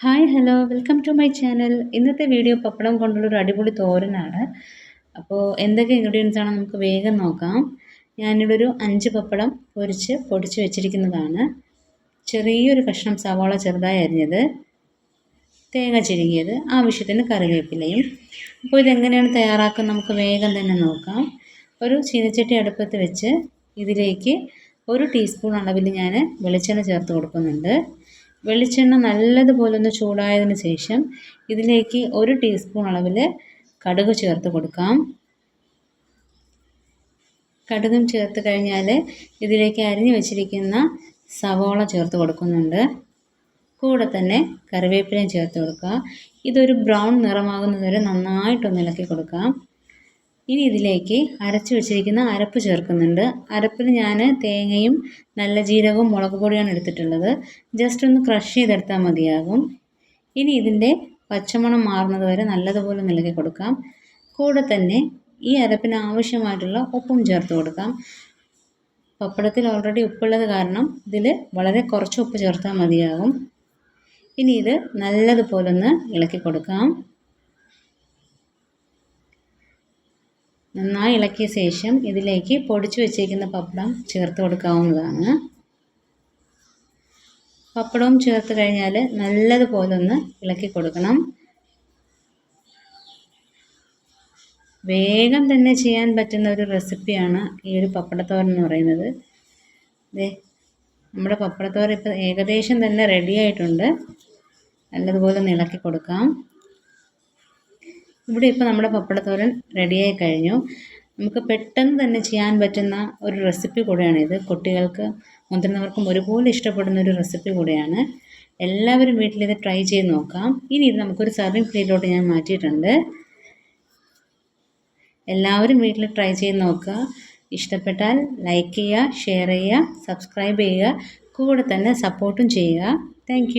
Hi hello welcome to my channel. ഇന്നത്തെ video pappadam കൊണ്ടുള്ളൊരു അടിപൊളി തോരനാണ്. അപ്പോൾ എന്തൊക്കെ ഇൻഗ്രീഡിയൻസ് ആണ് നമുക്ക് വേഗം നോക്കാം. ഞാനിവിടെ ഒരു 5 പപ്പടം പൊടിച്ച് വെച്ചിരിക്കുന്നതാണ്. ചെറിയൊരു കഷ്ണം സവാള ചെറുതായി അരിഞ്ഞത്, തേങ്ങ ചിരകിയത്, ആവശ്യത്തിന് കറിവേപ്പിലയും. അപ്പോൾ ഇതെങ്ങനെയാണ് തയ്യാറാക്കുന്നത് നമുക്ക് വേഗം തന്നെ നോക്കാം. ഒരു ചീനച്ചട്ടി അടുപ്പത്ത് വെച്ച് ഇതിലേക്ക് 1 ടീസ്പൂൺ അളവിൽ ഞാൻ വെളിച്ചെണ്ണ ചേർത്ത് കൊടുക്കുന്നുണ്ട്. വെളിച്ചെണ്ണ നല്ലതുപോലെ ഒന്ന് ചൂടായതിന് ശേഷം ഇതിലേക്ക് 1 ടീസ്പൂൺ അളവിൽ കടുക് ചേർത്ത് കൊടുക്കാം. കടുകും ചേർത്ത് കഴിഞ്ഞാൽ ഇതിലേക്ക് അരിഞ്ഞു വെച്ചിരിക്കുന്ന സവോള ചേർത്ത് കൊടുക്കുന്നുണ്ട്. കൂടെ തന്നെ കറിവേപ്പിലയും ചേർത്ത് കൊടുക്കുക. ഇതൊരു ബ്രൗൺ നിറമാകുന്നത് വരെ നന്നായിട്ടൊന്ന് ഇളക്കി കൊടുക്കാം. ഇനി ഇതിലേക്ക് അരച്ച് വെച്ചിരിക്കുന്ന അരപ്പ് ചേർക്കുന്നുണ്ട്. അരപ്പിൽ ഞാൻ തേങ്ങയും നല്ല ജീരകവും മുളക് പൊടിയാണ് എടുത്തിട്ടുള്ളത്. ജസ്റ്റ് ഒന്ന് ക്രഷ് ചെയ്തെടുത്താൽ മതിയാകും. ഇനി ഇതിൻ്റെ പച്ചമണം മാറുന്നത് വരെ നല്ലതുപോലെ ഇളക്കി കൊടുക്കാം. കൂടെ തന്നെ ഈ അരപ്പിന് ആവശ്യമായിട്ടുള്ള ഉപ്പും ചേർത്ത് കൊടുക്കാം. പപ്പടത്തിൽ ഓൾറെഡി ഉപ്പുള്ളത് കാരണം ഇതിൽ വളരെ കുറച്ച് ഉപ്പ് ചേർത്താൽ മതിയാകും. ഇനി ഇത് നല്ലതുപോലെ ഒന്ന് ഇളക്കി കൊടുക്കാം. നന്നായി ഇളക്കിയ ശേഷം ഇതിലേക്ക് പൊടിച്ചു വെച്ചിരിക്കുന്ന പപ്പടം ചേർത്ത് കൊടുക്കാവുന്നതാണ്. പപ്പടവും ചേർത്ത് കഴിഞ്ഞാൽ നല്ലതുപോലെ ഒന്ന് ഇളക്കി കൊടുക്കണം. വേഗം തന്നെ ചെയ്യാൻ പറ്റുന്ന ഒരു റെസിപ്പിയാണ് ഈ ഒരു പപ്പടത്തോരൻ എന്ന് പറയുന്നത്. നമ്മുടെ പപ്പടത്തോരൻ ഇപ്പോൾ ഏകദേശം തന്നെ റെഡി ആയിട്ടുണ്ട്. നല്ലതുപോലെ ഒന്ന് ഇളക്കി കൊടുക്കാം. ഇവിടെ ഇപ്പോൾ നമ്മുടെ പപ്പടത്തോരൻ റെഡിയായി കഴിഞ്ഞു. നമുക്ക് പെട്ടെന്ന് തന്നെ ചെയ്യാൻ പറ്റുന്ന ഒരു റെസിപ്പി കൂടെയാണിത്. കുട്ടികൾക്ക് മുതിർന്നവർക്കും ഒരുപോലെ ഇഷ്ടപ്പെടുന്ന ഒരു റെസിപ്പി കൂടെയാണ്. എല്ലാവരും വീട്ടിലിത് ട്രൈ ചെയ്ത് നോക്കാം. ഇനി ഇത് നമുക്കൊരു സർവിങ് പ്ലേറ്റിലോട്ട് ഞാൻ മാറ്റിയിട്ടുണ്ട്. എല്ലാവരും വീട്ടിൽ ട്രൈ ചെയ്ത് നോക്കുക. ഇഷ്ടപ്പെട്ടാൽ ലൈക്ക് ചെയ്യുക, ഷെയർ ചെയ്യുക, സബ്സ്ക്രൈബ് ചെയ്യുക, കൂടെ തന്നെ സപ്പോർട്ടും ചെയ്യുക. താങ്ക്